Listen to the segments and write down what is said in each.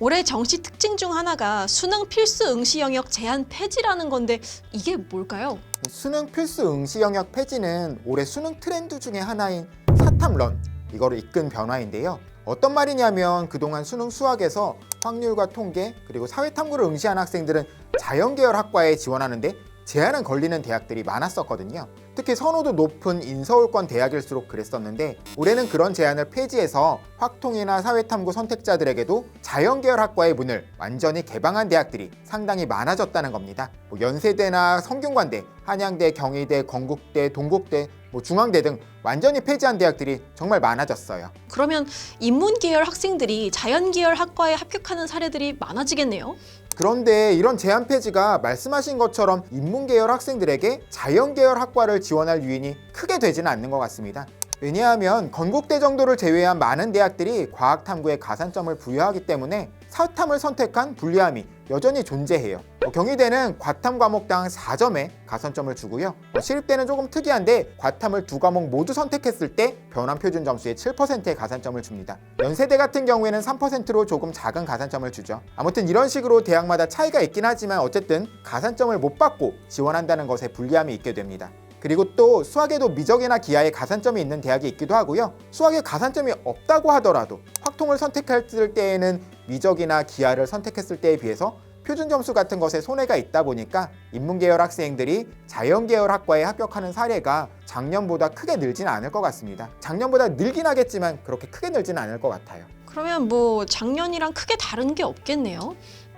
올해 정시 특징 중 하나가 수능 필수 응시 영역 제한 폐지라는 건데 이게 뭘까요? 수능 필수 응시 영역 폐지는 올해 수능 트렌드 중에 하나인 사탐런, 이거를 이끈 변화인데요. 어떤 말이냐면 그동안 수능 수학에서 확률과 통계 그리고 사회탐구를 응시한 학생들은 자연계열 학과에 지원하는데 제한은 걸리는 대학들이 많았었거든요. 특히 선호도 높은 인서울권 대학일수록 그랬었는데 올해는 그런 제한을 폐지해서 확통이나 사회탐구 선택자들에게도 자연계열 학과의 문을 완전히 개방한 대학들이 상당히 많아졌다는 겁니다. 연세대나 성균관대, 한양대, 경희대, 건국대, 동국대, 중앙대 등 완전히 폐지한 대학들이 정말 많아졌어요. 그러면 인문계열 학생들이 자연계열 학과에 합격하는 사례들이 많아지겠네요? 그런데 이런 제한 폐지가 말씀하신 것처럼 인문계열 학생들에게 자연계열 학과를 지원할 요인이 크게 되지는 않는 것 같습니다. 왜냐하면 건국대 정도를 제외한 많은 대학들이 과학탐구에 가산점을 부여하기 때문에 사탐을 선택한 불리함이 여전히 존재해요. 경희대는 과탐 과목당 4점에 가산점을 주고요. 시립대는 조금 특이한데 과탐을 두 과목 모두 선택했을 때 변환 표준 점수의 7%의 가산점을 줍니다. 연세대 같은 경우에는 3%로 조금 작은 가산점을 주죠. 아무튼 이런 식으로 대학마다 차이가 있긴 하지만 어쨌든 가산점을 못 받고 지원한다는 것에 불리함이 있게 됩니다. 그리고 또 수학에도 미적이나 기하에 가산점이 있는 대학이 있기도 하고요. 수학에 가산점이 없다고 하더라도 확통을 선택했을 때에는 미적이나 기하를 선택했을 때에 비해서 표준 점수 같은 것에 손해가 있다 보니까 인문계열 학생들이 자연계열 학과에 합격하는 사례가 작년보다 크게 늘지는 않을 것 같습니다. 작년보다 늘긴 하겠지만 그렇게 크게 늘지는 않을 것 같아요. 그러면 작년이랑 크게 다른 게 없겠네요?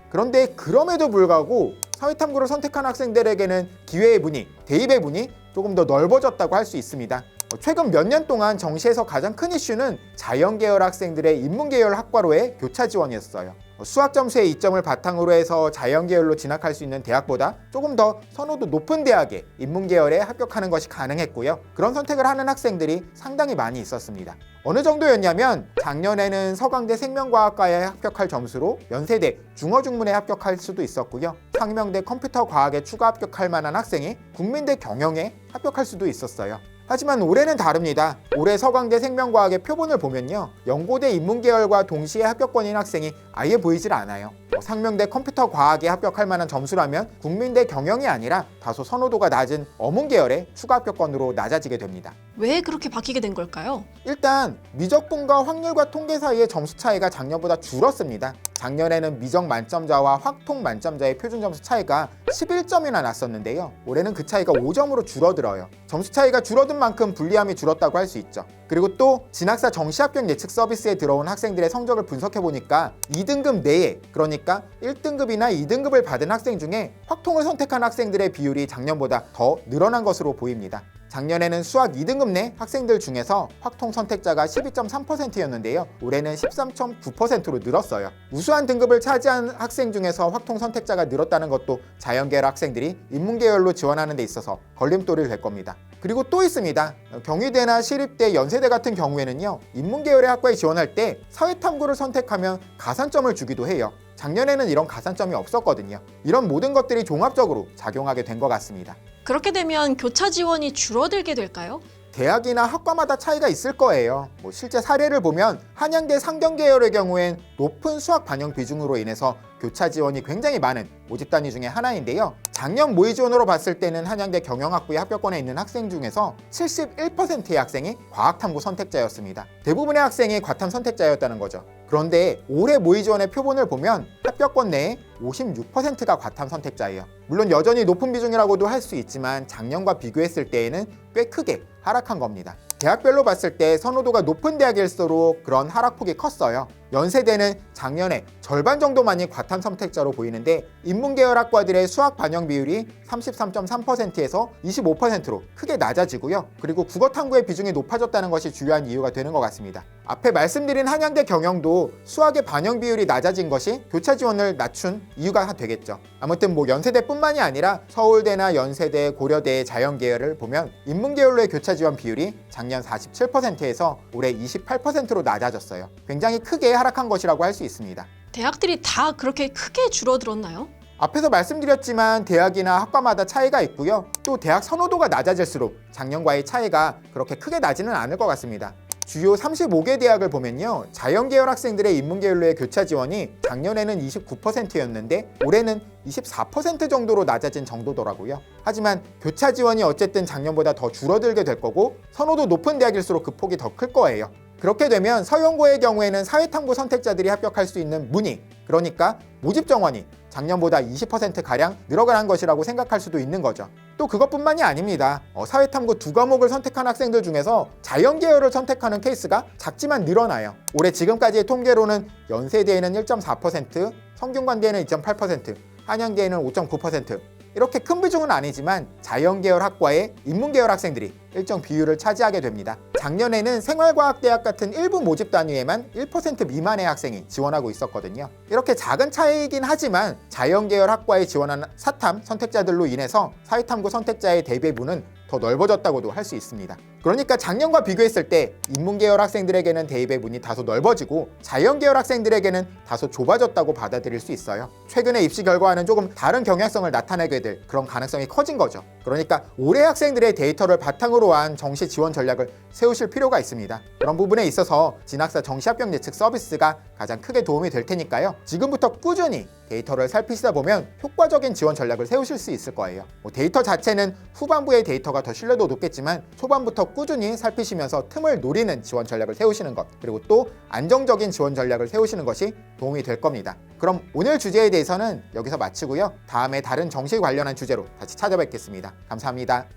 그런데 그럼에도 불구하고 사회탐구를 선택한 학생들에게는 기회의 문이, 대입의 문이 조금 더 넓어졌다고 할 수 있습니다. 최근 몇 년 동안 정시에서 가장 큰 이슈는 자연계열 학생들의 인문계열 학과로의 교차 지원이었어요. 수학 점수의 이점을 바탕으로 해서 자연계열로 진학할 수 있는 대학보다 조금 더 선호도 높은 대학에 인문계열에 합격하는 것이 가능했고요. 그런 선택을 하는 학생들이 상당히 많이 있었습니다. 어느 정도였냐면 작년에는 서강대 생명과학과에 합격할 점수로 연세대 중어중문에 합격할 수도 있었고요. 상명대 컴퓨터과학에 추가 합격할 만한 학생이 국민대 경영에 합격할 수도 있었어요. 하지만 올해는 다릅니다. 올해 서강대 생명과학의 표본을 보면요, 연고대 인문계열과 동시에 합격권인 학생이 아예 보이질 않아요. 상명대 컴퓨터과학에 합격할 만한 점수라면 국민대 경영이 아니라 다소 선호도가 낮은 어문계열의 추가 합격권으로 낮아지게 됩니다. 왜 그렇게 바뀌게 된 걸까요? 일단 미적분과 확률과 통계 사이의 점수 차이가 작년보다 줄었습니다. 작년에는 미적 만점자와 확통 만점자의 표준 점수 차이가 11점이나 났었는데요. 올해는 그 차이가 5점으로 줄어들어요. 점수 차이가 줄어든 만큼 불리함이 줄었다고 할 수 있죠. 그리고 또 진학사 정시합격 예측 서비스에 들어온 학생들의 성적을 분석해보니까 2등급 내에, 그러니까 1등급이나 2등급을 받은 학생 중에 확통을 선택한 학생들의 비율이 작년보다 더 늘어난 것으로 보입니다. 작년에는 수학 2등급 내 학생들 중에서 확통 선택자가 12.3%였는데요. 올해는 13.9%로 늘었어요. 우수한 등급을 차지한 학생 중에서 확통 선택자가 늘었다는 것도 자연계열 학생들이 인문계열로 지원하는 데 있어서 걸림돌이 될 겁니다. 그리고 또 있습니다. 경희대나 시립대, 연세대 같은 경우에는요, 인문계열의 학과에 지원할 때 사회탐구를 선택하면 가산점을 주기도 해요. 작년에는 이런 가산점이 없었거든요. 이런 모든 것들이 종합적으로 작용하게 된 것 같습니다. 그렇게 되면 교차 지원이 줄어들게 될까요? 대학이나 학과마다 차이가 있을 거예요. 실제 사례를 보면 한양대 상경계열의 경우엔 높은 수학 반영 비중으로 인해서 교차 지원이 굉장히 많은 모집 단위 중에 하나인데요. 작년 모의 지원으로 봤을 때는 한양대 경영학부에 합격권에 있는 학생 중에서 71%의 학생이 과학탐구 선택자였습니다. 대부분의 학생이 과탐 선택자였다는 거죠. 그런데 올해 모의 지원의 표본을 보면 합격권 내에 56%가 과탐 선택자예요. 물론 여전히 높은 비중이라고도 할 수 있지만 작년과 비교했을 때에는 꽤 크게 하락한 겁니다. 대학별로 봤을 때 선호도가 높은 대학일수록 그런 하락폭이 컸어요. 연세대는 작년에 절반 정도만이 과탐 선택자로 보이는데 인문계열 학과들의 수학 반영 비율이 33.3%에서 25%로 크게 낮아지고요. 그리고 국어탐구의 비중이 높아졌다는 것이 중요한 이유가 되는 것 같습니다. 앞에 말씀드린 한양대 경영도 수학의 반영 비율이 낮아진 것이 교차 지원을 낮춘 이유가 되겠죠. 아무튼 연세대뿐만이 아니라 서울대나 연세대, 고려대의 자연계열을 보면 인문계열로의 교차 지원 비율이 작년 47%에서 올해 28%로 낮아졌어요. 굉장히 크게 하락한 것이라고 할 수 있습니다. 대학들이 다 그렇게 크게 줄어들었나요? 앞에서 말씀드렸지만 대학이나 학과마다 차이가 있고요. 또 대학 선호도가 낮아질수록 작년과의 차이가 그렇게 크게 나지는 않을 것 같습니다. 주요 35개 대학을 보면요, 자연계열 학생들의 인문계열로의 교차 지원이 작년에는 29%였는데 올해는 24% 정도로 낮아진 정도더라고요. 하지만 교차 지원이 어쨌든 작년보다 더 줄어들게 될 거고 선호도 높은 대학일수록 그 폭이 더 클 거예요. 그렇게 되면 서영고의 경우에는 사회탐구 선택자들이 합격할 수 있는 문의, 그러니까 모집 정원이 작년보다 20%가량 늘어난 것이라고 생각할 수도 있는 거죠. 또 그것뿐만이 아닙니다. 사회탐구 2과목을 선택한 학생들 중에서 자연계열을 선택하는 케이스가 작지만 늘어나요. 올해 지금까지의 통계로는 연세대에는 1.4%, 성균관대에는 2.8%, 한양대에는 5.9%, 이렇게 큰 비중은 아니지만 자연계열 학과의 인문계열 학생들이 일정 비율을 차지하게 됩니다. 작년에는 생활과학대학 같은 일부 모집 단위에만 1% 미만의 학생이 지원하고 있었거든요. 이렇게 작은 차이이긴 하지만 자연계열 학과에 지원한 사탐 선택자들로 인해서 사회탐구 선택자의 대배분은 더 넓어졌다고도 할 수 있습니다. 그러니까 작년과 비교했을 때 인문계열 학생들에게는 대입의 문이 다소 넓어지고 자연계열 학생들에게는 다소 좁아졌다고 받아들일 수 있어요. 최근의 입시 결과와는 조금 다른 경향성을 나타내게 될 그런 가능성이 커진 거죠. 그러니까 올해 학생들의 데이터를 바탕으로 한 정시 지원 전략을 세우실 필요가 있습니다. 그런 부분에 있어서 진학사 정시 합격 예측 서비스가 가장 크게 도움이 될 테니까요. 지금부터 꾸준히 데이터를 살피시다 보면 효과적인 지원 전략을 세우실 수 있을 거예요. 데이터 자체는 후반부의 데이터가 더 신뢰도 높겠지만 초반부터 꾸준히 살피시면서 틈을 노리는 지원 전략을 세우시는 것, 그리고 또 안정적인 지원 전략을 세우시는 것이 도움이 될 겁니다. 그럼 오늘 주제에 대해서는 여기서 마치고요. 다음에 다른 정시 관련한 주제로 다시 찾아뵙겠습니다. 감사합니다.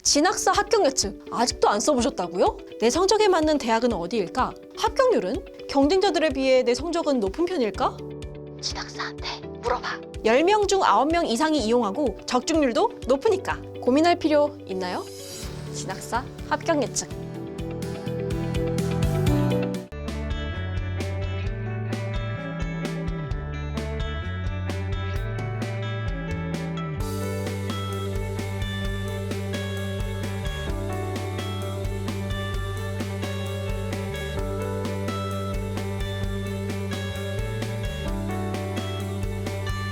진학사 합격 예측 아직도 안 써보셨다고요? 내 성적에 맞는 대학은 어디일까? 합격률은? 경쟁자들에 비해 내 성적은 높은 편일까? 진학사한테 물어봐. 10명 중 9명 이상이 이용하고 적중률도 높으니까 고민할 필요 있나요? 진학사 합격 예측.